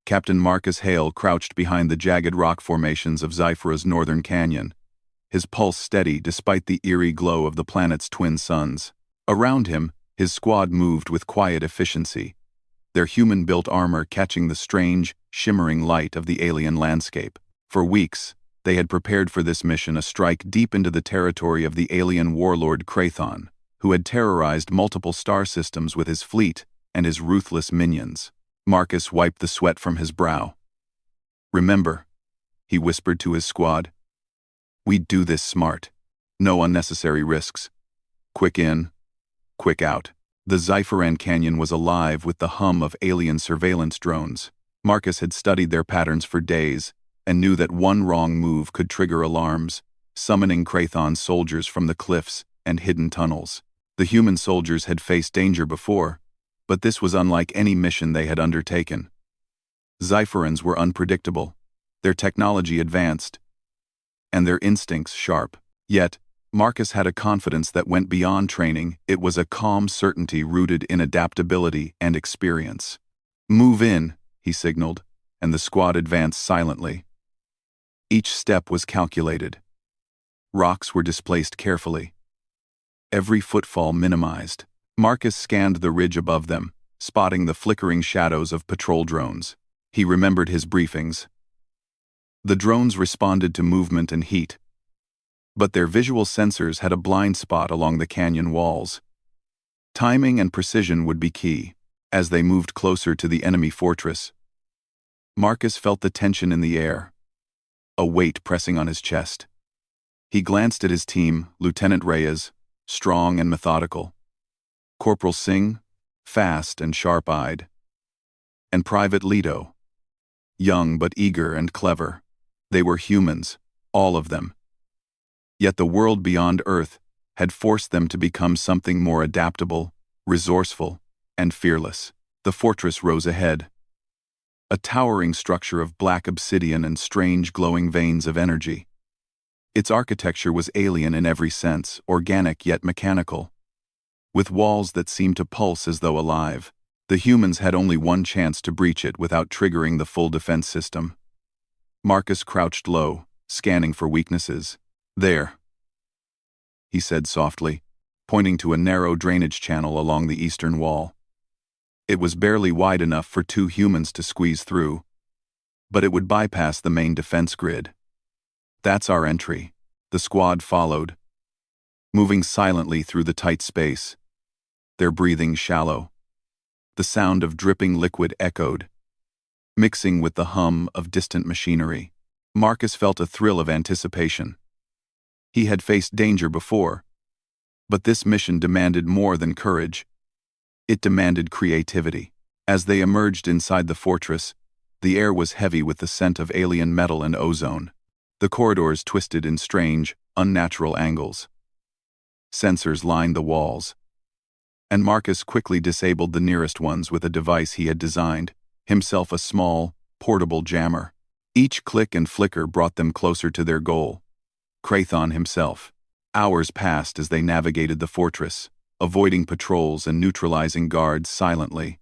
Captain Marcus Hale crouched behind the jagged rock formations of Zyphra's northern canyon, his pulse steady despite the eerie glow of the planet's twin suns. Around him, his squad moved with quiet efficiency, their human-built armor catching the strange, shimmering light of the alien landscape. For weeks, they had prepared for this mission, a strike deep into the territory of the alien warlord Krathon, who had terrorized multiple star systems with his fleet and his ruthless minions. Marcus wiped the sweat from his brow. "Remember," he whispered to his squad, "we'd do this smart. No unnecessary risks. Quick in, quick out." The Zypheran Canyon was alive with the hum of alien surveillance drones. Marcus had studied their patterns for days and knew that one wrong move could trigger alarms, summoning Krathon's soldiers from the cliffs and hidden tunnels. The human soldiers had faced danger before, but this was unlike any mission they had undertaken. Zypherans were unpredictable, their technology advanced, and their instincts sharp. Yet, Marcus had a confidence that went beyond training. It was a calm certainty rooted in adaptability and experience. "Move in," he signaled, and the squad advanced silently. Each step was calculated. Rocks were displaced carefully, every footfall minimized. Marcus scanned the ridge above them, spotting the flickering shadows of patrol drones. He remembered his briefings. The drones responded to movement and heat, but their visual sensors had a blind spot along the canyon walls. Timing and precision would be key. As they moved closer to the enemy fortress, Marcus felt the tension in the air, a weight pressing on his chest. He glanced at his team, Lieutenant Reyes, strong and methodical, Corporal Singh, fast and sharp-eyed, and Private Leto, young but eager and clever. They were humans, all of them. Yet the world beyond Earth had forced them to become something more adaptable, resourceful, and fearless. The fortress rose ahead, a towering structure of black obsidian and strange glowing veins of energy. Its architecture was alien in every sense, organic yet mechanical, with walls that seemed to pulse as though alive. The humans had only one chance to breach it without triggering the full defense system. Marcus crouched low, scanning for weaknesses. "There," he said softly, pointing to a narrow drainage channel along the eastern wall. It was barely wide enough for two humans to squeeze through, but it would bypass the main defense grid. "That's our entry." The squad followed, moving silently through the tight space, their breathing shallow. The sound of dripping liquid echoed, mixing with the hum of distant machinery. Marcus felt a thrill of anticipation. He had faced danger before, but this mission demanded more than courage. It demanded creativity. As they emerged inside the fortress, the air was heavy with the scent of alien metal and ozone. The corridors twisted in strange, unnatural angles. Sensors lined the walls, and Marcus quickly disabled the nearest ones with a device he had designed, himself a small, portable jammer. Each click and flicker brought them closer to their goal, Krathon himself. Hours passed as they navigated the fortress, avoiding patrols and neutralizing guards silently.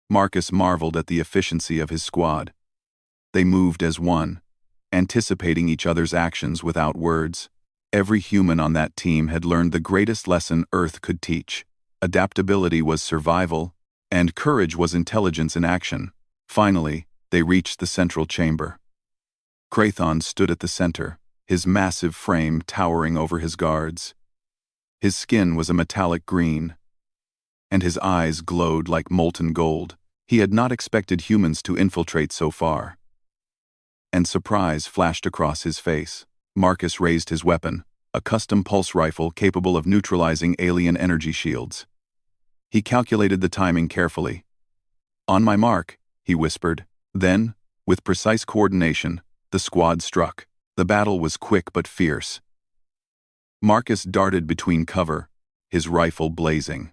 Marcus marveled at the efficiency of his squad. They moved as one, anticipating each other's actions without words. Every human on that team had learned the greatest lesson Earth could teach. Adaptability was survival, and courage was intelligence in action. Finally, they reached the central chamber. Krathon stood at the center, his massive frame towering over his guards. His skin was a metallic green, and his eyes glowed like molten gold. He had not expected humans to infiltrate so far, and surprise flashed across his face. Marcus raised his weapon, a custom pulse rifle capable of neutralizing alien energy shields. He calculated the timing carefully. "On my mark," he whispered. Then, with precise coordination, the squad struck. The battle was quick but fierce. Marcus darted between cover, his rifle blazing.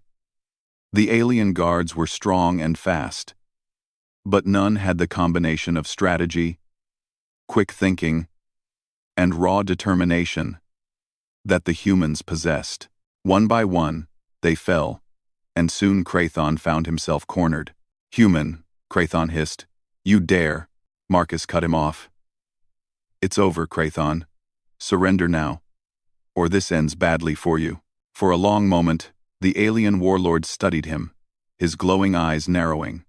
The alien guards were strong and fast, but none had the combination of strategy, quick thinking, and raw determination that the humans possessed. One by one, they fell, and soon Krathon found himself cornered. "Human," Krathon hissed, You dare. Marcus cut him off. It's over, Krathon. Surrender now, or this ends badly for you. For a long moment, the alien warlord studied him, his glowing eyes narrowing.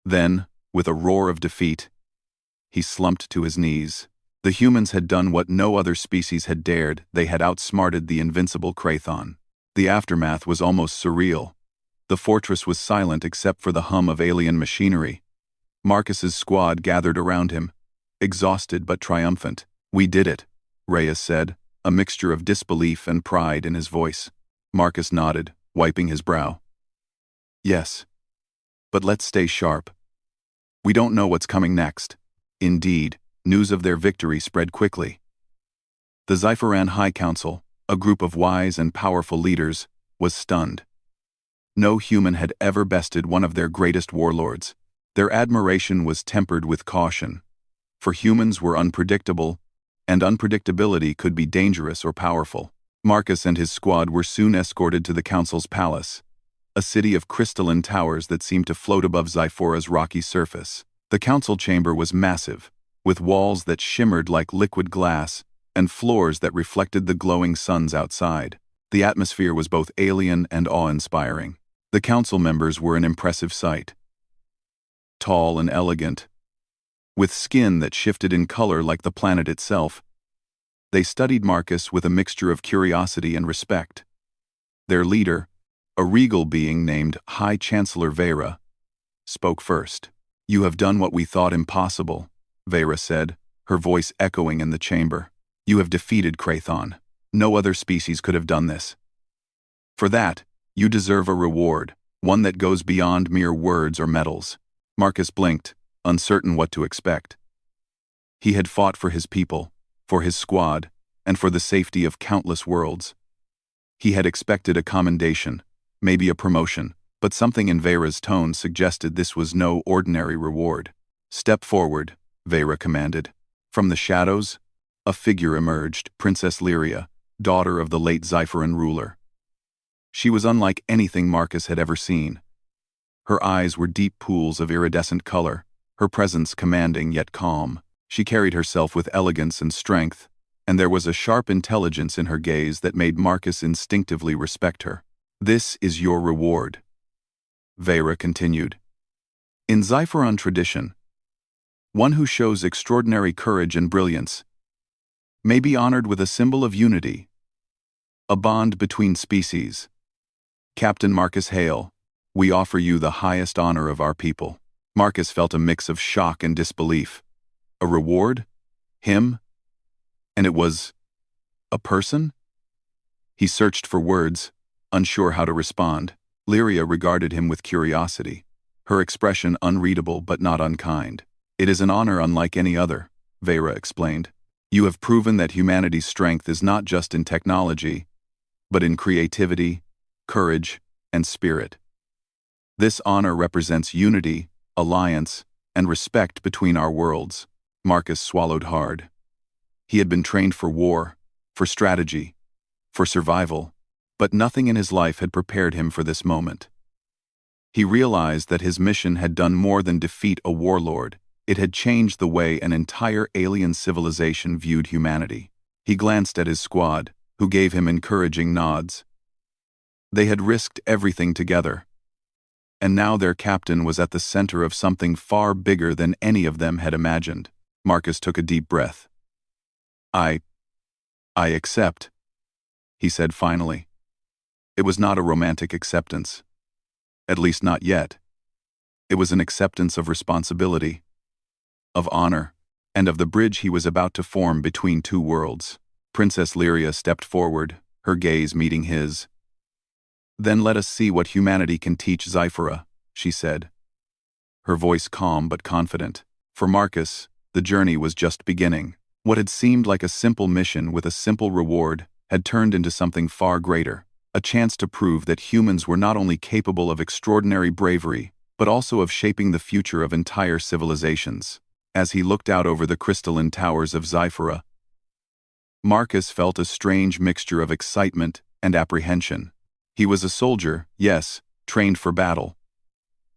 Then, with a roar of defeat, he slumped to his knees. The humans had done what no other species had dared. They had outsmarted the invincible Krathon. The aftermath was almost surreal. The fortress was silent except for the hum of alien machinery. Marcus's squad gathered around him, exhausted but triumphant. We did it, Reyes said, a mixture of disbelief and pride in his voice. Marcus nodded, wiping his brow. Yes. But let's stay sharp. We don't know what's coming next. Indeed, news of their victory spread quickly. The Xiferan High Council, a group of wise and powerful leaders, was stunned. No human had ever bested one of their greatest warlords. Their admiration was tempered with caution, for humans were unpredictable, and unpredictability could be dangerous or powerful. Marcus and his squad were soon escorted to the council's palace, a city of crystalline towers that seemed to float above Xifora's rocky surface. The council chamber was massive, with walls that shimmered like liquid glass and floors that reflected the glowing suns outside. The atmosphere was both alien and awe-inspiring. The council members were an impressive sight. Tall and elegant, with skin that shifted in color like the planet itself, they studied Marcus with a mixture of curiosity and respect. Their leader, a regal being named High Chancellor Vera, spoke first. You have done what we thought impossible, Vera said, her voice echoing in the chamber. You have defeated Krathon. No other species could have done this. For that, you deserve a reward, one that goes beyond mere words or medals. Marcus blinked, uncertain what to expect. He had fought for his people, for his squad, and for the safety of countless worlds. He had expected a commendation, maybe a promotion, but something in Vera's tone suggested this was no ordinary reward. Step forward, Vera commanded. From the shadows, a figure emerged, Princess Lyria, daughter of the late Xiferan ruler. She was unlike anything Marcus had ever seen. Her eyes were deep pools of iridescent color, her presence commanding yet calm. She carried herself with elegance and strength, and there was a sharp intelligence in her gaze that made Marcus instinctively respect her. This is your reward, Vera continued. In Xiferan tradition, one who shows extraordinary courage and brilliance may be honored with a symbol of unity, a bond between species. Captain Marcus Hale, we offer you the highest honor of our people. Marcus felt a mix of shock and disbelief. A reward? Him? And it was a person? He searched for words, unsure how to respond. Lyria regarded him with curiosity, her expression unreadable but not unkind. It is an honor unlike any other, Vera explained. You have proven that humanity's strength is not just in technology, but in creativity, courage, and spirit. This honor represents unity, alliance, and respect between our worlds. Marcus swallowed hard. He had been trained for war, for strategy, for survival, but nothing in his life had prepared him for this moment. He realized that his mission had done more than defeat a warlord. It had changed the way an entire alien civilization viewed humanity. He glanced at his squad, who gave him encouraging nods. They had risked everything together, and now their captain was at the center of something far bigger than any of them had imagined. Marcus took a deep breath. I accept, he said finally. It was not a romantic acceptance. At least not yet. It was an acceptance of responsibility, of honor, and of the bridge he was about to form between two worlds. Princess Lyria stepped forward, her gaze meeting his. Then let us see what humanity can teach Xifora, she said, her voice calm but confident. For Marcus, the journey was just beginning. What had seemed like a simple mission with a simple reward had turned into something far greater, a chance to prove that humans were not only capable of extraordinary bravery, but also of shaping the future of entire civilizations. As he looked out over the crystalline towers of Xifora, Marcus felt a strange mixture of excitement and apprehension. He was a soldier, yes, trained for battle.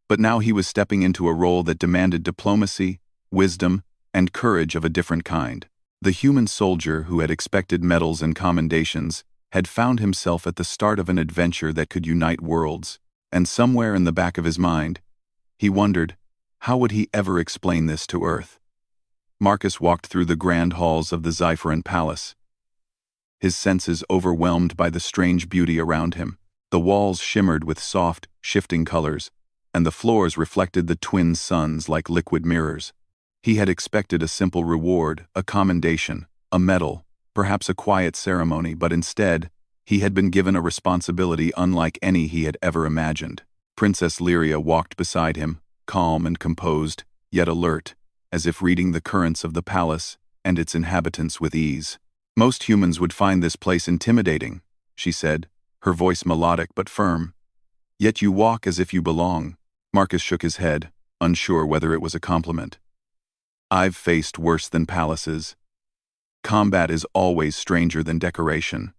But now he was stepping into a role that demanded diplomacy, wisdom, and courage of a different kind. The human soldier who had expected medals and commendations had found himself at the start of an adventure that could unite worlds, and somewhere in the back of his mind, he wondered, how would he ever explain this to Earth? Marcus walked through the grand halls of the Xiferan palace, his senses overwhelmed by the strange beauty around him. The walls shimmered with soft, shifting colors, and the floors reflected the twin suns like liquid mirrors. He had expected a simple reward, a commendation, a medal, perhaps a quiet ceremony, but instead, he had been given a responsibility unlike any he had ever imagined. Princess Lyria walked beside him, calm and composed, yet alert, as if reading the currents of the palace and its inhabitants with ease. "Most humans would find this place intimidating," she said, her voice melodic but firm. "Yet you walk as if you belong." Marcus shook his head, unsure whether it was a compliment. "I've faced worse than palaces. Combat is always stranger than decoration."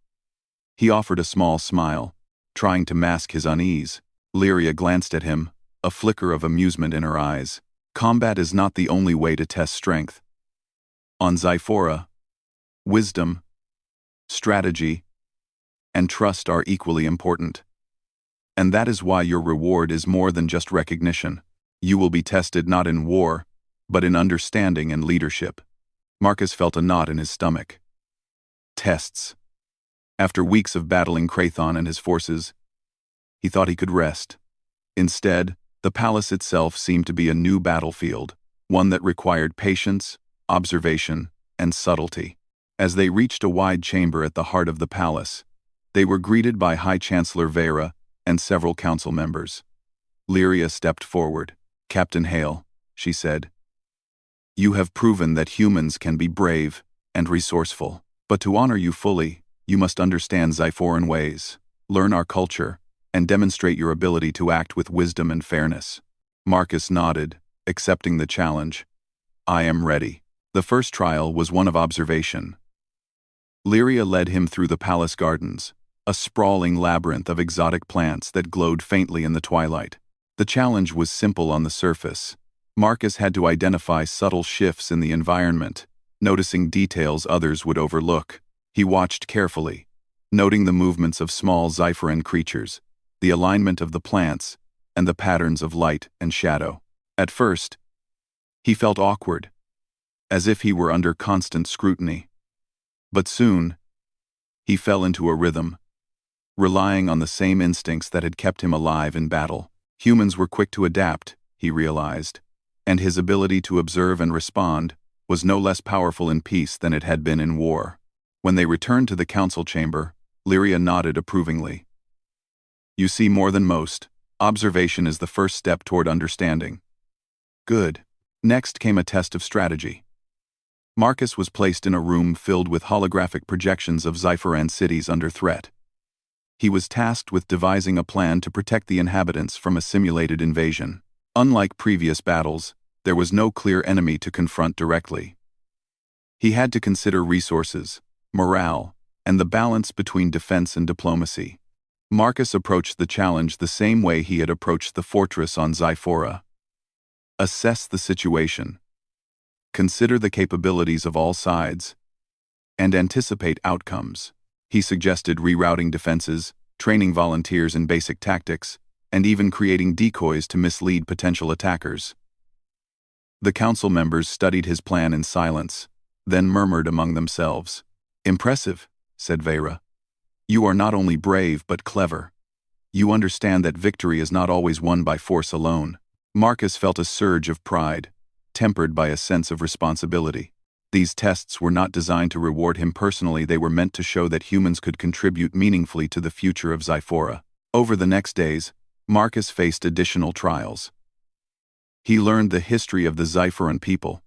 He offered a small smile, trying to mask his unease. Lyria glanced at him, a flicker of amusement in her eyes. "Combat is not the only way to test strength. On Xiphora, wisdom, strategy, and trust are equally important. And that is why your reward is more than just recognition. You will be tested not in war, but in understanding and leadership." Marcus felt a knot in his stomach. Tests. After weeks of battling Krathon and his forces, he thought he could rest. Instead, the palace itself seemed to be a new battlefield, one that required patience, observation, and subtlety. As they reached a wide chamber at the heart of the palace, they were greeted by High Chancellor Vera and several council members. Lyria stepped forward. "Captain Hale," she said, "you have proven that humans can be brave and resourceful. But to honor you fully, you must understand Xiphoran ways, learn our culture, and demonstrate your ability to act with wisdom and fairness." Marcus nodded, accepting the challenge. "I am ready." The first trial was one of observation. Lyria led him through the palace gardens, a sprawling labyrinth of exotic plants that glowed faintly in the twilight. The challenge was simple on the surface. Marcus had to identify subtle shifts in the environment, noticing details others would overlook. He watched carefully, noting the movements of small Xiphoran creatures, the alignment of the plants, and the patterns of light and shadow. At first, he felt awkward, as if he were under constant scrutiny. But soon, he fell into a rhythm, relying on the same instincts that had kept him alive in battle. Humans were quick to adapt, he realized, and his ability to observe and respond was no less powerful in peace than it had been in war. When they returned to the council chamber, Lyria nodded approvingly. "You see more than most. Observation is the first step toward understanding." "Good." Next came a test of strategy. Marcus was placed in a room filled with holographic projections of Xiphoran cities under threat. He was tasked with devising a plan to protect the inhabitants from a simulated invasion. Unlike previous battles, there was no clear enemy to confront directly. He had to consider resources, morale, and the balance between defense and diplomacy. Marcus approached the challenge the same way he had approached the fortress on Xiphora. Assess the situation. Consider the capabilities of all sides, and anticipate outcomes. He suggested rerouting defenses, training volunteers in basic tactics, and even creating decoys to mislead potential attackers. The council members studied his plan in silence, then murmured among themselves. "Impressive," said Vera. "You are not only brave but clever. You understand that victory is not always won by force alone." Marcus felt a surge of pride, tempered by a sense of responsibility. These tests were not designed to reward him personally, they were meant to show that humans could contribute meaningfully to the future of Xiphora. Over the next days, Marcus faced additional trials. He learned the history of the Xiphoran people,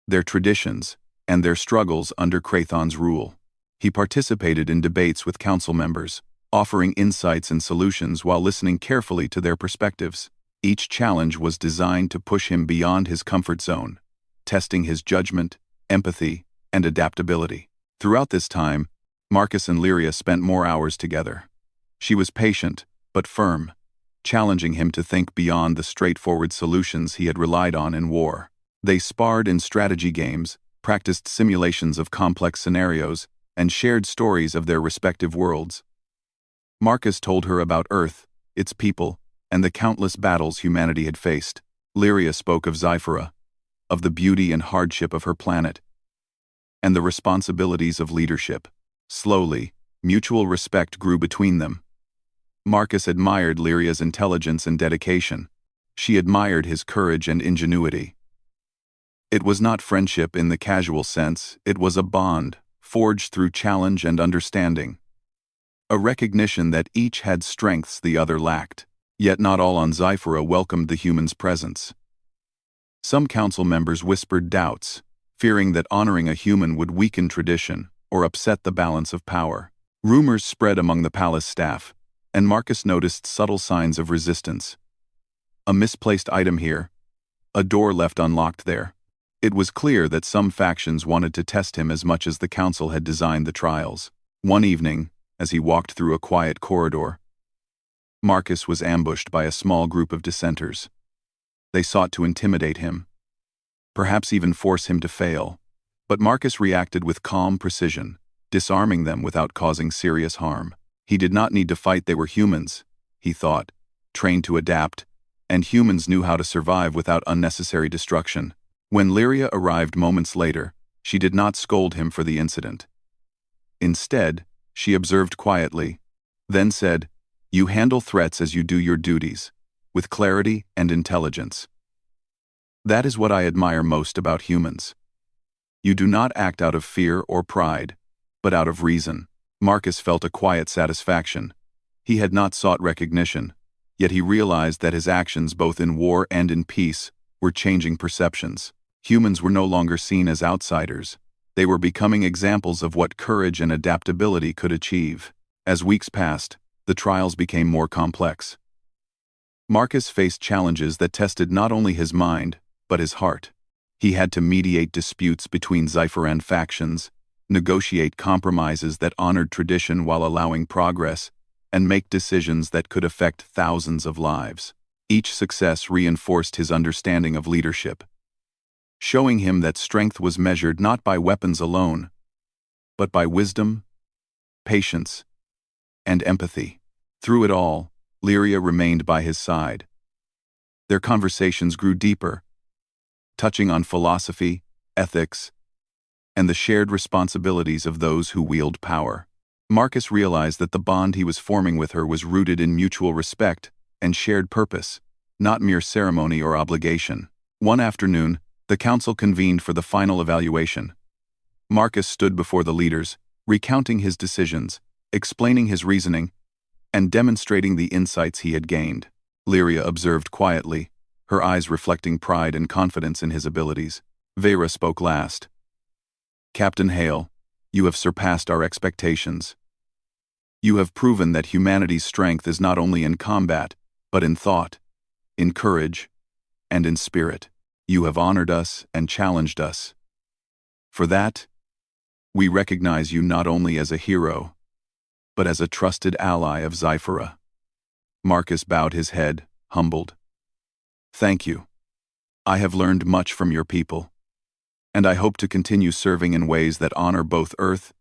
their traditions, and their struggles under Krathon's rule. He participated in debates with council members, offering insights and solutions while listening carefully to their perspectives. Each challenge was designed to push him beyond his comfort zone, testing his judgment, empathy, and adaptability. Throughout this time, Marcus and Lyria spent more hours together. She was patient, but firm, challenging him to think beyond the straightforward solutions he had relied on in war. They sparred in strategy games, practiced simulations of complex scenarios, and shared stories of their respective worlds. Marcus told her about Earth, its people, and the countless battles humanity had faced. Lyria spoke of Zyphera, of the beauty and hardship of her planet, and the responsibilities of leadership. Slowly, mutual respect grew between them. Marcus admired Lyria's intelligence and dedication. She admired his courage and ingenuity. It was not friendship in the casual sense, it was a bond, forged through challenge and understanding. A recognition that each had strengths the other lacked. Yet not all on Zyphera welcomed the human's presence. Some council members whispered doubts, fearing that honoring a human would weaken tradition or upset the balance of power. Rumors spread among the palace staff, and Marcus noticed subtle signs of resistance. A misplaced item here, a door left unlocked there. It was clear that some factions wanted to test him as much as the council had designed the trials. One evening, as he walked through a quiet corridor, Marcus was ambushed by a small group of dissenters. They sought to intimidate him, perhaps even force him to fail, but Marcus reacted with calm precision, disarming them without causing serious harm. He did not need to fight, they were humans, he thought, trained to adapt, and humans knew how to survive without unnecessary destruction. When Lyria arrived moments later, she did not scold him for the incident. Instead, she observed quietly, then said, "You handle threats as you do your duties, with clarity and intelligence. That is what I admire most about humans. You do not act out of fear or pride, but out of reason." Marcus felt a quiet satisfaction. He had not sought recognition, yet he realized that his actions both in war and in peace were changing perceptions. Humans were no longer seen as outsiders. They were becoming examples of what courage and adaptability could achieve. As weeks passed, the trials became more complex. Marcus faced challenges that tested not only his mind, but his heart. He had to mediate disputes between Zypheran factions, negotiate compromises that honored tradition while allowing progress, and make decisions that could affect thousands of lives. Each success reinforced his understanding of leadership, showing him that strength was measured not by weapons alone, but by wisdom, patience, and empathy. Through it all, Lyria remained by his side. Their conversations grew deeper, touching on philosophy, ethics, and the shared responsibilities of those who wield power. Marcus realized that the bond he was forming with her was rooted in mutual respect and shared purpose, not mere ceremony or obligation. One afternoon, the council convened for the final evaluation. Marcus stood before the leaders, recounting his decisions, explaining his reasoning, and demonstrating the insights he had gained. Lyria observed quietly, her eyes reflecting pride and confidence in his abilities. Vera spoke last. "Captain Hale, you have surpassed our expectations. You have proven that humanity's strength is not only in combat, but in thought, in courage, and in spirit. You have honored us and challenged us. For that, we recognize you not only as a hero, but as a trusted ally of Zyphera." Marcus bowed his head, humbled. "Thank you. I have learned much from your people, and I hope to continue serving in ways that honor both Earth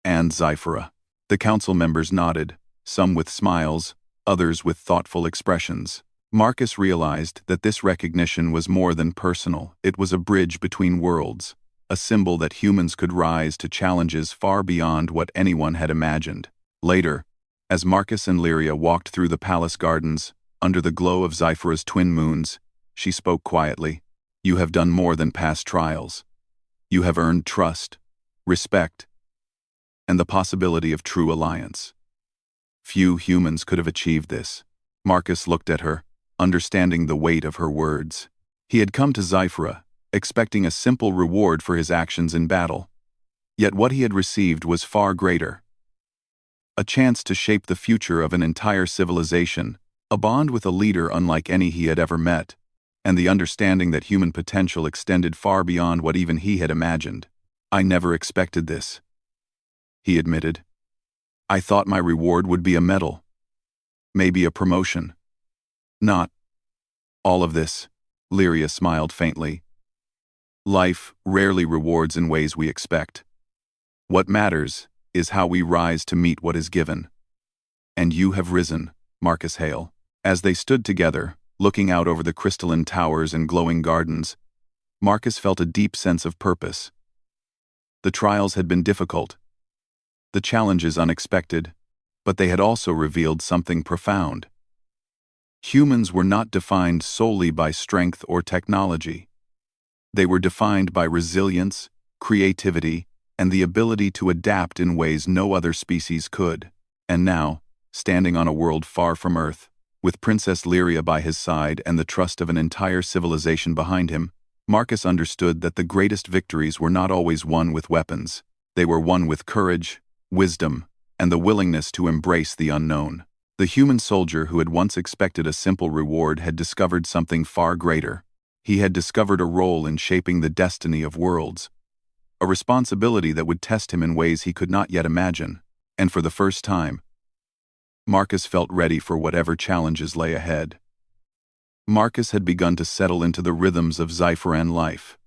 and Zyphera." The council members nodded, some with smiles, others with thoughtful expressions. Marcus realized that this recognition was more than personal. It was a bridge between worlds, a symbol that humans could rise to challenges far beyond what anyone had imagined. Later, as Marcus and Lyria walked through the palace gardens, under the glow of Zyphera's twin moons, she spoke quietly. "You have done more than past trials. You have earned trust, respect, and the possibility of true alliance. Few humans could have achieved this." Marcus looked at her, understanding the weight of her words. He had come to Zyphera, expecting a simple reward for his actions in battle. Yet what he had received was far greater. A chance to shape the future of an entire civilization, a bond with a leader unlike any he had ever met, and the understanding that human potential extended far beyond what even he had imagined. "I never expected this," he admitted. "I thought my reward would be a medal, maybe a promotion, Not all of this, Lyria smiled faintly. Life rarely rewards in ways we expect. What matters is how we rise to meet what is given. And you have risen, Marcus Hale. As they stood together, looking out over the crystalline towers and glowing gardens, Marcus felt a deep sense of purpose. The trials had been difficult, the challenges unexpected, but they had also revealed something profound. Humans were not defined solely by strength or technology. They were defined by resilience, creativity, and the ability to adapt in ways no other species could. And now, standing on a world far from Earth, with Princess Lyria by his side and the trust of an entire civilization behind him, Marcus understood that the greatest victories were not always won with weapons. They were won with courage, wisdom, and the willingness to embrace the unknown. The human soldier who had once expected a simple reward had discovered something far greater. He had discovered a role in shaping the destiny of worlds, a responsibility that would test him in ways he could not yet imagine. And for the first time, Marcus felt ready for whatever challenges lay ahead. Marcus had begun to settle into the rhythms of Sci-Fi life.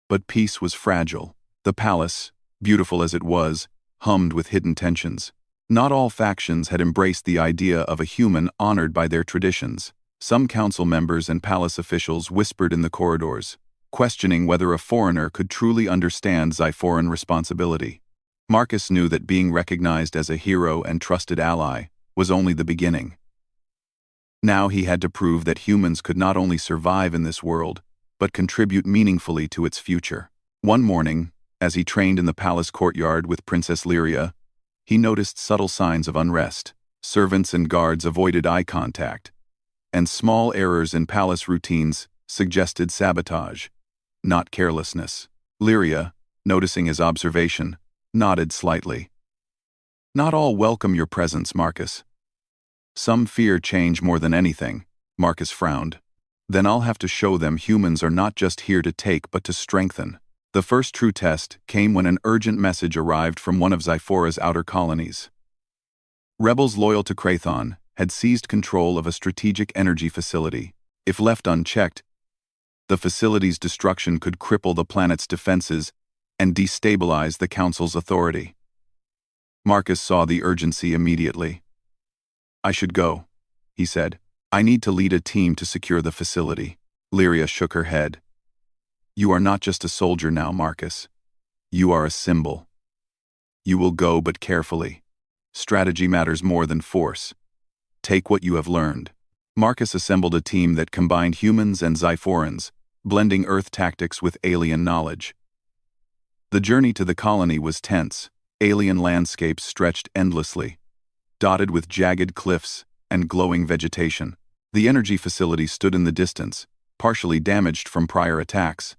But peace was fragile. The palace, beautiful as it was, hummed with hidden tensions. Not all factions had embraced the idea of a human honored by their traditions. Some council members and palace officials whispered in the corridors, questioning whether a foreigner could truly understand Sci-Fi responsibility. Marcus knew that being recognized as a hero and trusted ally was only the beginning. Now he had to prove that humans could not only survive in this world, but contribute meaningfully to its future. One morning, as he trained in the palace courtyard with Princess Lyria, he noticed subtle signs of unrest. Servants and guards avoided eye contact, and small errors in palace routines suggested sabotage, not carelessness. Lyria, noticing his observation, nodded slightly. Not all welcome your presence, Marcus. Some fear change more than anything, Marcus frowned. Then I'll have to show them humans are not just here to take but to strengthen. The first true test came when an urgent message arrived from one of Zyphora's outer colonies. Rebels loyal to Krathon had seized control of a strategic energy facility. If left unchecked, the facility's destruction could cripple the planet's defenses and destabilize the Council's authority. Marcus saw the urgency immediately. I should go, he said. I need to lead a team to secure the facility. Lyria shook her head. You are not just a soldier now, Marcus. You are a symbol. You will go, but carefully. Strategy matters more than force. Take what you have learned. Marcus assembled a team that combined humans and Zyphorans, blending Earth tactics with alien knowledge. The journey to the colony was tense. Alien landscapes stretched endlessly, dotted with jagged cliffs and glowing vegetation. The energy facility stood in the distance, partially damaged from prior attacks.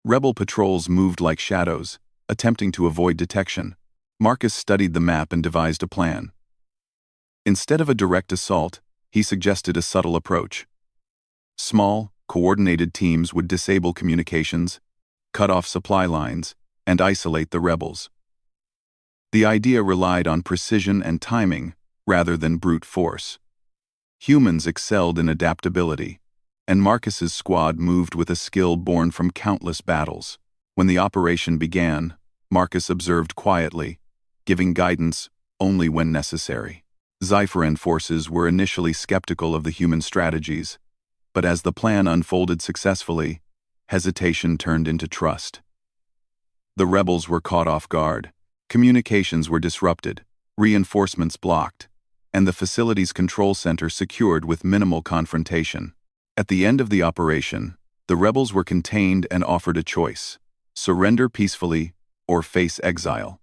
Rebel patrols moved like shadows, attempting to avoid detection. Marcus studied the map and devised a plan. Instead of a direct assault, he suggested a subtle approach. Small, coordinated teams would disable communications, cut off supply lines, and isolate the rebels. The idea relied on precision and timing rather than brute force. Humans excelled in adaptability, and Marcus's squad moved with a skill born from countless battles. When the operation began, Marcus observed quietly, giving guidance only when necessary. Zyphoran forces were initially skeptical of the human strategies, but as the plan unfolded successfully, hesitation turned into trust. The rebels were caught off guard. Communications were disrupted, reinforcements blocked, and the facility's control center secured with minimal confrontation. At the end of the operation, the rebels were contained and offered a choice: surrender peacefully or face exile.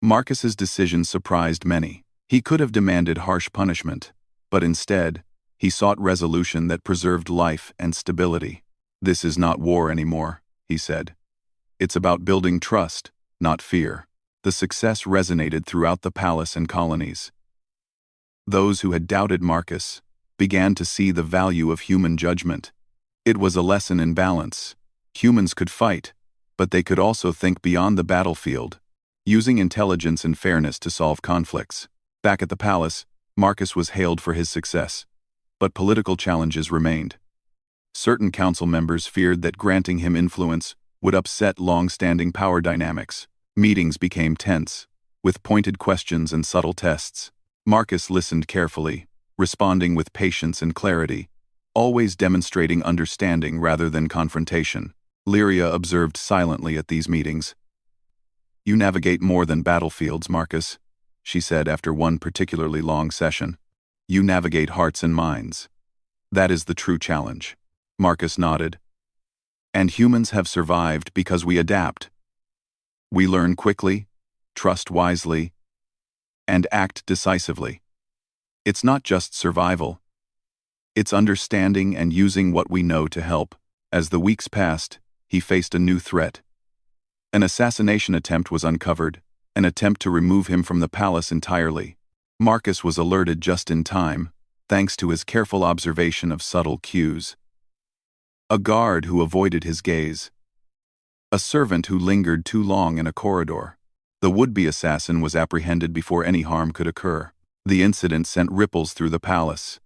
Marcus's decision surprised many. He could have demanded harsh punishment, but instead, he sought resolution that preserved life and stability. This is not war anymore, he said. It's about building trust, not fear. The success resonated throughout the palace and colonies. Those who had doubted Marcus began to see the value of human judgment. It was a lesson in balance. Humans could fight, but they could also think beyond the battlefield, using intelligence and fairness to solve conflicts. Back at the palace, Marcus was hailed for his success. but political challenges remained. Certain council members feared that granting him influence would upset long-standing power dynamics. Meetings became tense, with pointed questions and subtle tests. Marcus listened carefully, responding with patience and clarity, always demonstrating understanding rather than confrontation. Lyria observed silently at these meetings. "You navigate more than battlefields, Marcus," she said after one particularly long session. "You navigate hearts and minds. That is the true challenge." Marcus nodded. "And humans have survived because we adapt. We learn quickly, trust wisely, and act decisively. It's not just survival. It's understanding and using what we know to help." As the weeks passed, he faced a new threat. An assassination attempt was uncovered, an attempt to remove him from the palace entirely. Marcus was alerted just in time, thanks to his careful observation of subtle cues. A guard who avoided his gaze. A servant who lingered too long in a corridor. The would-be assassin was apprehended before any harm could occur. The incident sent ripples through the palace.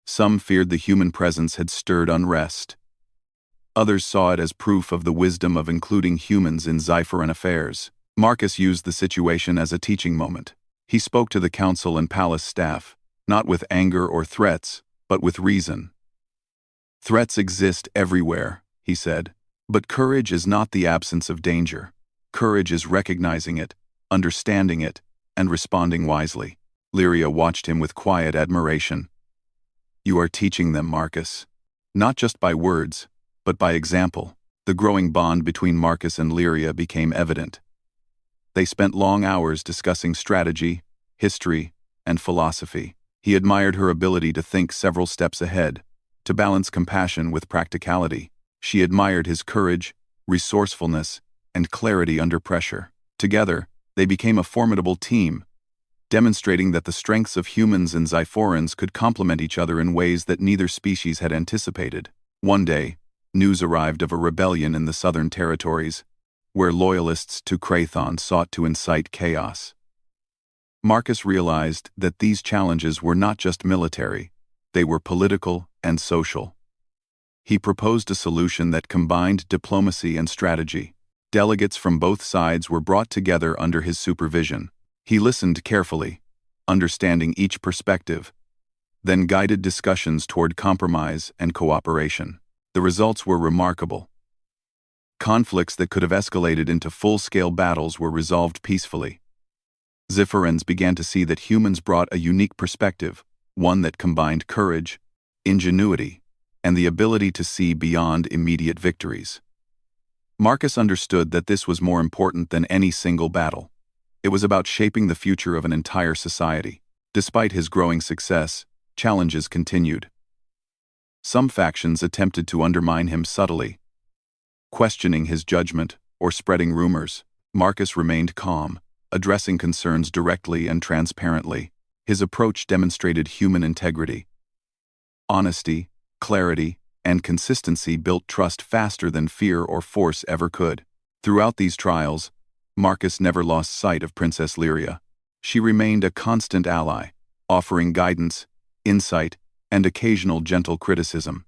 Some feared the human presence had stirred unrest. Others saw it as proof of the wisdom of including humans in Sci-Fi affairs. Marcus used the situation as a teaching moment. He spoke to the council and palace staff, not with anger or threats, but with reason. "Threats exist everywhere," he said, "but courage is not the absence of danger. Courage is recognizing it, understanding it, and responding wisely." Lyria watched him with quiet admiration. "You are teaching them, Marcus. Not just by words, but by example." The growing bond between Marcus and Lyria became evident. They spent long hours discussing strategy, history, and philosophy. He admired her ability to think several steps ahead, to balance compassion with practicality. She admired his courage, resourcefulness, and clarity under pressure. Together, they became a formidable team, demonstrating that the strengths of humans and Xiphorans could complement each other in ways that neither species had anticipated. One day, news arrived of a rebellion in the southern territories, where loyalists to Krathon sought to incite chaos. Marcus realized that these challenges were not just military, they were political and social. He proposed a solution that combined diplomacy and strategy. Delegates from both sides were brought together under his supervision. He listened carefully, understanding each perspective, then guided discussions toward compromise and cooperation. The results were remarkable. Conflicts that could have escalated into full-scale battles were resolved peacefully. Xiphorans began to see that humans brought a unique perspective, one that combined courage, ingenuity, and the ability to see beyond immediate victories. Marcus understood that this was more important than any single battle. It was about shaping the future of an entire society. Despite his growing success, challenges continued. Some factions attempted to undermine him subtly, questioning his judgment or spreading rumors. Marcus remained calm, addressing concerns directly and transparently. His approach demonstrated human integrity. Honesty, clarity, and consistency built trust faster than fear or force ever could. Throughout these trials, Marcus never lost sight of Princess Lyria. She remained a constant ally, offering guidance, insight, and occasional gentle criticism.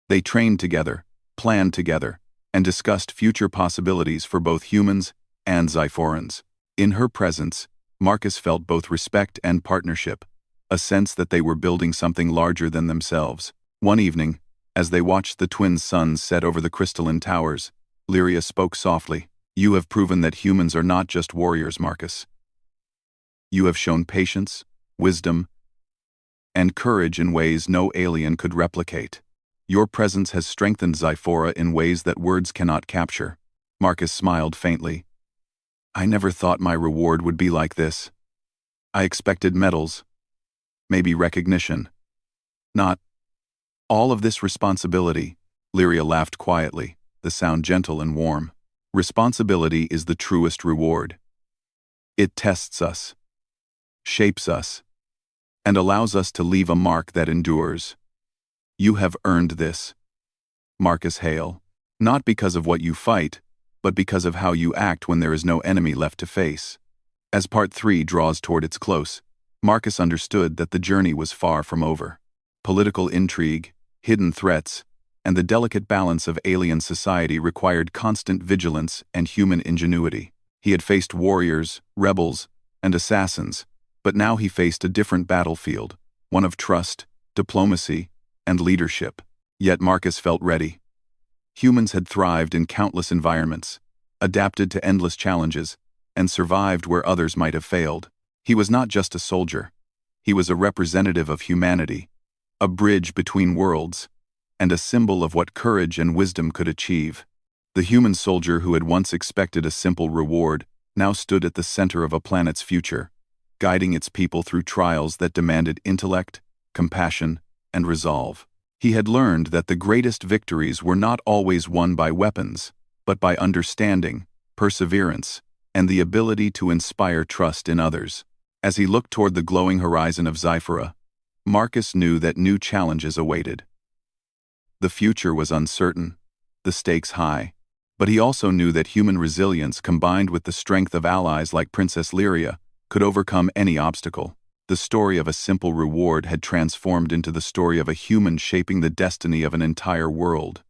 They trained together, planned together, and discussed future possibilities for both humans and Xiphorans. In her presence, Marcus felt both respect and partnership, a sense that they were building something larger than themselves. One evening, as they watched the twin suns set over the crystalline towers, Lyria spoke softly. "You have proven that humans are not just warriors, Marcus. You have shown patience, wisdom, and courage in ways no alien could replicate. Your presence has strengthened Xiphora in ways that words cannot capture." Marcus smiled faintly. "I never thought my reward would be like this. I expected medals, maybe recognition. Not all of this responsibility." Lyria laughed quietly, the sound gentle and warm. "Responsibility is the truest reward. It tests us, shapes us, and allows us to leave a mark that endures. You have earned this, Marcus Hale, not because of what you fight, but because of how you act when there is no enemy left to face." As Part 3 draws toward its close, Marcus understood that the journey was far from over. Political intrigue, hidden threats, and the delicate balance of alien society required constant vigilance and human ingenuity. He had faced warriors, rebels, and assassins, but now he faced a different battlefield, one of trust, diplomacy, and leadership. Yet Marcus felt ready. Humans had thrived in countless environments, adapted to endless challenges, and survived where others might have failed. He was not just a soldier. He was a representative of humanity, a bridge between worlds, and a symbol of what courage and wisdom could achieve. The human soldier who had once expected a simple reward now stood at the center of a planet's future, guiding its people through trials that demanded intellect, compassion, and resolve. He had learned that the greatest victories were not always won by weapons, but by understanding, perseverance, and the ability to inspire trust in others. As he looked toward the glowing horizon of Sci-Fi, Marcus knew that new challenges awaited. The future was uncertain, the stakes high, but he also knew that human resilience combined with the strength of allies like Princess Lyria could overcome any obstacle. The story of a simple reward had transformed into the story of a human shaping the destiny of an entire world.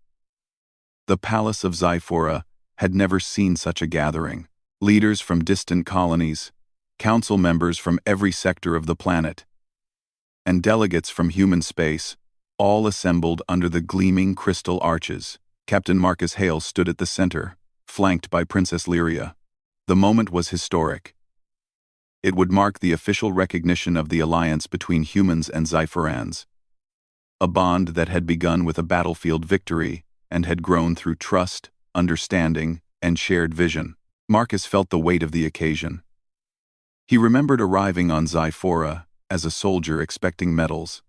The palace of Sci-Fi had never seen such a gathering. Leaders from distant colonies, council members from every sector of the planet, and delegates from human space, all assembled under the gleaming crystal arches. Captain Marcus Hale stood at the center, flanked by Princess Lyria. The moment was historic. It would mark the official recognition of the alliance between humans and Zyphorans, a bond that had begun with a battlefield victory and had grown through trust, understanding, and shared vision. Marcus felt the weight of the occasion. He remembered arriving on Zyphora as a soldier expecting medals,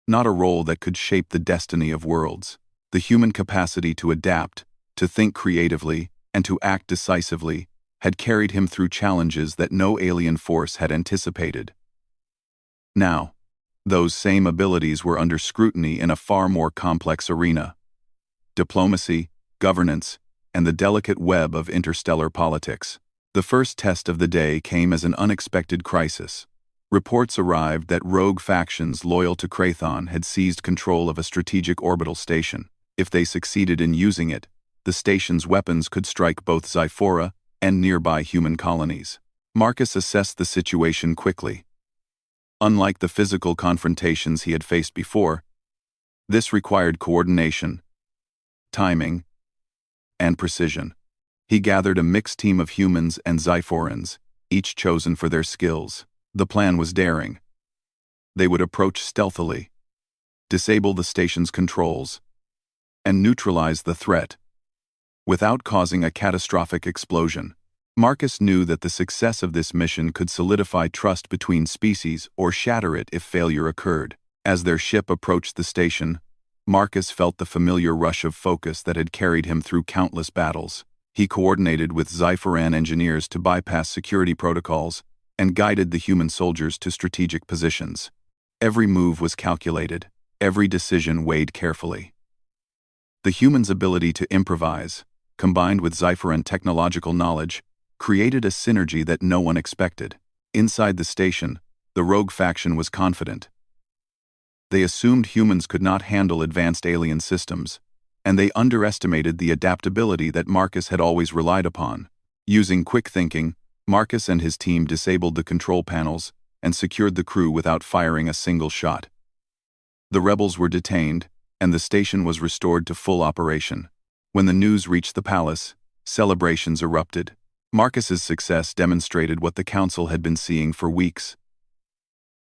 not a role that could shape the destiny of worlds. The human capacity to adapt, to think creatively, and to act decisively had carried him through challenges that no alien force had anticipated. Now, those same abilities were under scrutiny in a far more complex arena: diplomacy, governance, and the delicate web of interstellar politics. The first test of the day came as an unexpected crisis. Reports arrived that rogue factions loyal to Krathon had seized control of a strategic orbital station. If they succeeded in using it, the station's weapons could strike both Zyphora and nearby human colonies. Marcus assessed the situation quickly. Unlike the physical confrontations he had faced before, this required coordination, timing, and precision. He gathered a mixed team of humans and Zyphorans, each chosen for their skills. The plan was daring. They would approach stealthily, disable the station's controls, and neutralize the threat without causing a catastrophic explosion. Marcus knew that the success of this mission could solidify trust between species or shatter it if failure occurred. As their ship approached the station, Marcus felt the familiar rush of focus that had carried him through countless battles. He coordinated with Zyphoran engineers to bypass security protocols and guided the human soldiers to strategic positions. Every move was calculated, every decision weighed carefully. The humans' ability to improvise, combined with Zyphoran technological knowledge, created a synergy that no one expected. Inside the station, the rogue faction was confident. They assumed humans could not handle advanced alien systems, and they underestimated the adaptability that Marcus had always relied upon. Using quick thinking, Marcus and his team disabled the control panels and secured the crew without firing a single shot. The rebels were detained, and the station was restored to full operation. When the news reached the palace, celebrations erupted. Marcus's success demonstrated what the council had been seeing for weeks.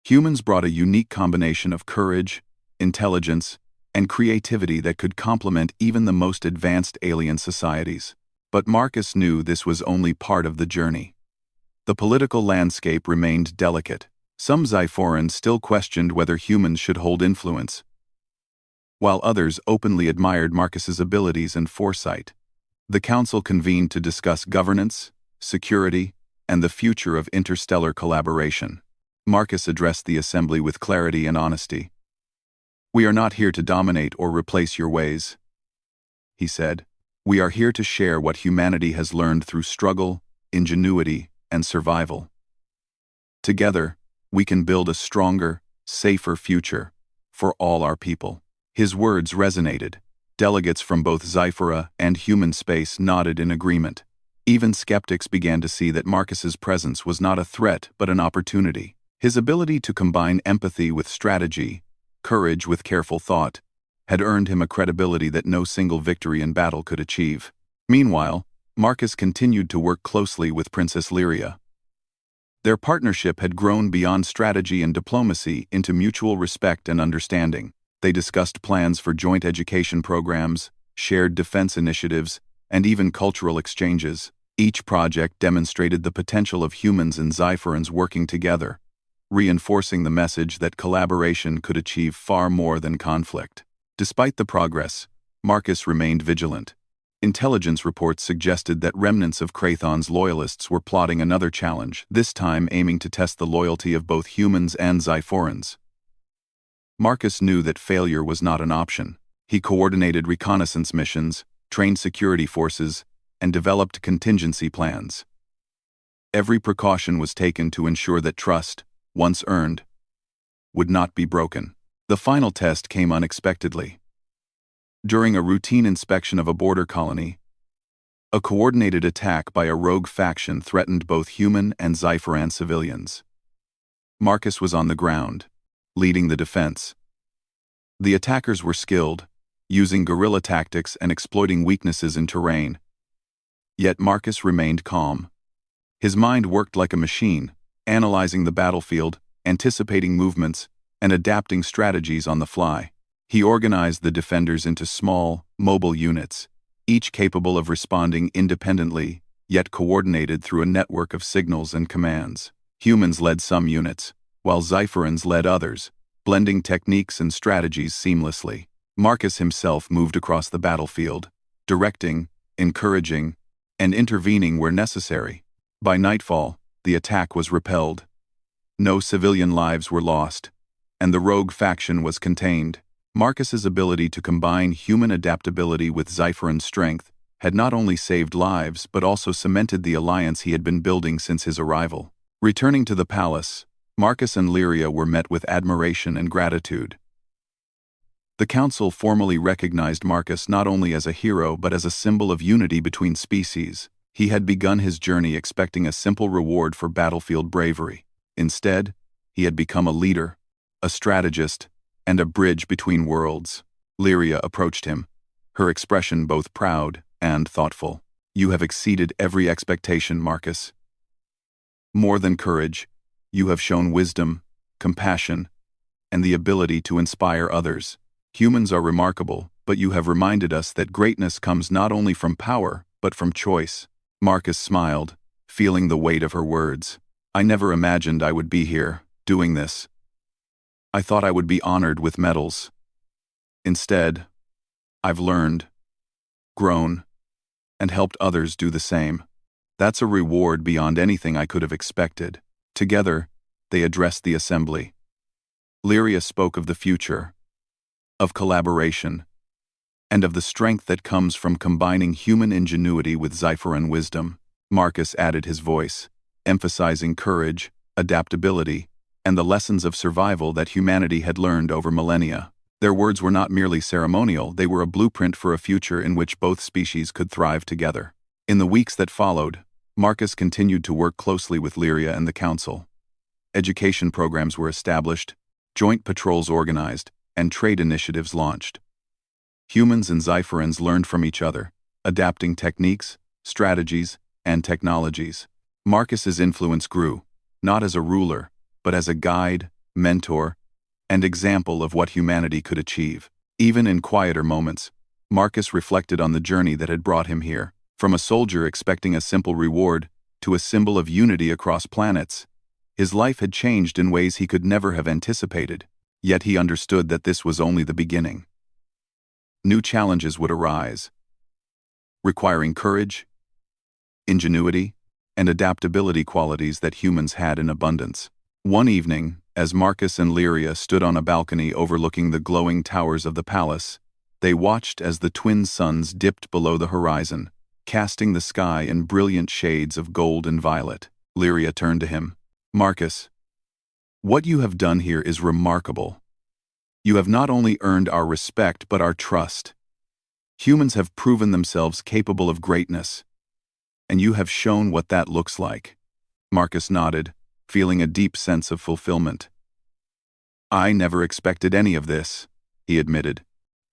Humans brought a unique combination of courage, intelligence, and creativity that could complement even the most advanced alien societies. But Marcus knew this was only part of the journey. The political landscape remained delicate. Some Zyphorans still questioned whether humans should hold influence, while others openly admired Marcus's abilities and foresight. The council convened to discuss governance, security, and the future of interstellar collaboration. Marcus addressed the assembly with clarity and honesty. "We are not here to dominate or replace your ways," he said. "We are here to share what humanity has learned through struggle, ingenuity, and survival. Together, we can build a stronger, safer future for all our people. His words resonated. Delegates from both Zyphera and human space nodded in agreement. Even skeptics began to see that Marcus's presence was not a threat but an opportunity. His ability to combine empathy with strategy, courage with careful thought, had earned him a credibility that no single victory in battle could achieve. Meanwhile, Marcus continued to work closely with Princess Lyria. Their partnership had grown beyond strategy and diplomacy into mutual respect and understanding. They discussed plans for joint education programs, shared defense initiatives, and even cultural exchanges. Each project demonstrated the potential of humans and Zypherans working together, reinforcing the message that collaboration could achieve far more than conflict. Despite the progress, Marcus remained vigilant. Intelligence reports suggested that remnants of Krathon's loyalists were plotting another challenge, this time aiming to test the loyalty of both humans and Zyphorans. Marcus knew that failure was not an option. He coordinated reconnaissance missions, trained security forces, and developed contingency plans. Every precaution was taken to ensure that trust, once earned, would not be broken. The final test came unexpectedly. During a routine inspection of a border colony, a coordinated attack by a rogue faction threatened both human and Zypheran civilians. Marcus was on the ground, leading the defense. The attackers were skilled, using guerrilla tactics and exploiting weaknesses in terrain. Yet Marcus remained calm. His mind worked like a machine, analyzing the battlefield, anticipating movements, and adapting strategies on the fly. He organized the defenders into small, mobile units, each capable of responding independently, yet coordinated through a network of signals and commands. Humans led some units, while Zypherans led others, blending techniques and strategies seamlessly. Marcus himself moved across the battlefield, directing, encouraging, and intervening where necessary. By nightfall, the attack was repelled. No civilian lives were lost, and the rogue faction was contained. Marcus's ability to combine human adaptability with Zypheran strength had not only saved lives but also cemented the alliance he had been building since his arrival. Returning to the palace, Marcus and Lyria were met with admiration and gratitude. The council formally recognized Marcus not only as a hero but as a symbol of unity between species. He had begun his journey expecting a simple reward for battlefield bravery. Instead, he had become a leader, a strategist, and a bridge between worlds. Lyria approached him, her expression both proud and thoughtful. "You have exceeded every expectation, Marcus. More than courage, you have shown wisdom, compassion, and the ability to inspire others. Humans are remarkable, but you have reminded us that greatness comes not only from power, but from choice." Marcus smiled, feeling the weight of her words. "I never imagined I would be here, doing this. I thought I would be honored with medals. Instead, I've learned, grown, and helped others do the same. That's a reward beyond anything I could have expected." Together, they addressed the assembly. Lyria spoke of the future, of collaboration, and of the strength that comes from combining human ingenuity with Zypheran wisdom. Marcus added his voice, emphasizing courage, adaptability, and the lessons of survival that humanity had learned over millennia. Their words were not merely ceremonial, they were a blueprint for a future in which both species could thrive together. In the weeks that followed, Marcus continued to work closely with Lyria and the council. Education programs were established, joint patrols organized, and trade initiatives launched. Humans and Zypherans learned from each other, adapting techniques, strategies, and technologies. Marcus's influence grew, not as a ruler, but as a guide, mentor, and example of what humanity could achieve. Even in quieter moments, Marcus reflected on the journey that had brought him here. From a soldier expecting a simple reward to a symbol of unity across planets, his life had changed in ways he could never have anticipated. Yet he understood that this was only the beginning. New challenges would arise, requiring courage, ingenuity, and adaptability, qualities that humans had in abundance. One evening, as Marcus and Lyria stood on a balcony overlooking the glowing towers of the palace, they watched as the twin suns dipped below the horizon, casting the sky in brilliant shades of gold and violet. Lyria turned to him. "Marcus, what you have done here is remarkable. You have not only earned our respect but our trust. Humans have proven themselves capable of greatness, and you have shown what that looks like." Marcus nodded, feeling a deep sense of fulfillment. "I never expected any of this," he admitted.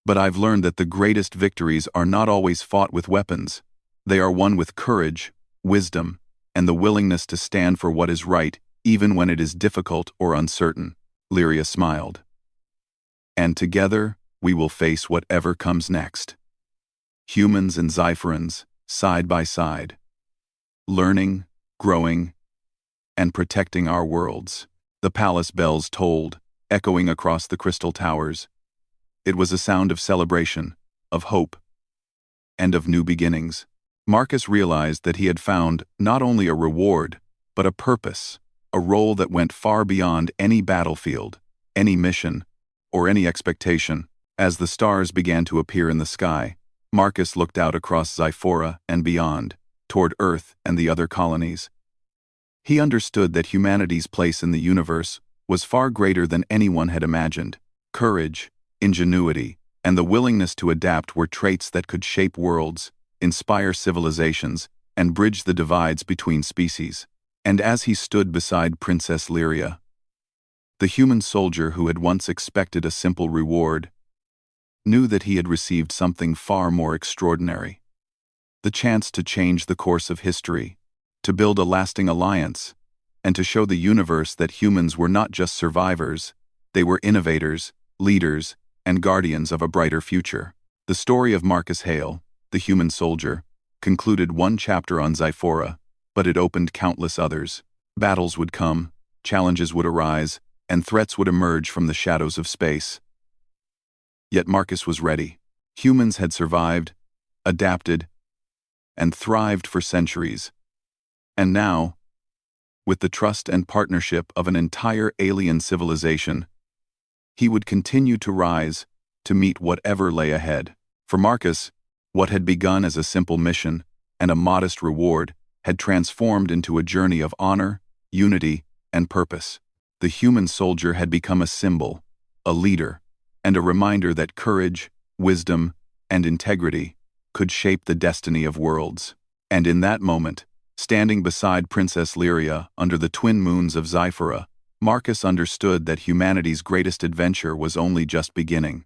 "But I've learned that the greatest victories are not always fought with weapons. They are won with courage, wisdom, and the willingness to stand for what is right even when it is difficult or uncertain." Lyria smiled. "And together, we will face whatever comes next. Humans and Xiferans, side by side. Learning, growing, and protecting our worlds." The palace bells tolled, echoing across the crystal towers. It was a sound of celebration, of hope, and of new beginnings. Marcus realized that he had found not only a reward, but a purpose, a role that went far beyond any battlefield, any mission, or any expectation. As the stars began to appear in the sky, Marcus looked out across Xiphora and beyond, toward Earth and the other colonies. He understood that humanity's place in the universe was far greater than anyone had imagined. Courage, ingenuity, and the willingness to adapt were traits that could shape worlds, inspire civilizations, and bridge the divides between species. And as he stood beside Princess Lyria, the human soldier who had once expected a simple reward knew that he had received something far more extraordinary. The chance to change the course of history, to build a lasting alliance, and to show the universe that humans were not just survivors, they were innovators, leaders, and guardians of a brighter future. The story of Marcus Hale, the human soldier, concluded one chapter on Xiphora, but it opened countless others. Battles would come, challenges would arise, and threats would emerge from the shadows of space. Yet Marcus was ready. Humans had survived, adapted, and thrived for centuries. And now, with the trust and partnership of an entire alien civilization, he would continue to rise, to meet whatever lay ahead. For Marcus, what had begun as a simple mission and a modest reward had transformed into a journey of honor, unity, and purpose. The human soldier had become a symbol, a leader, and a reminder that courage, wisdom, and integrity could shape the destiny of worlds. And in that moment, standing beside Princess Lyria under the twin moons of Xiphora, Marcus understood that humanity's greatest adventure was only just beginning.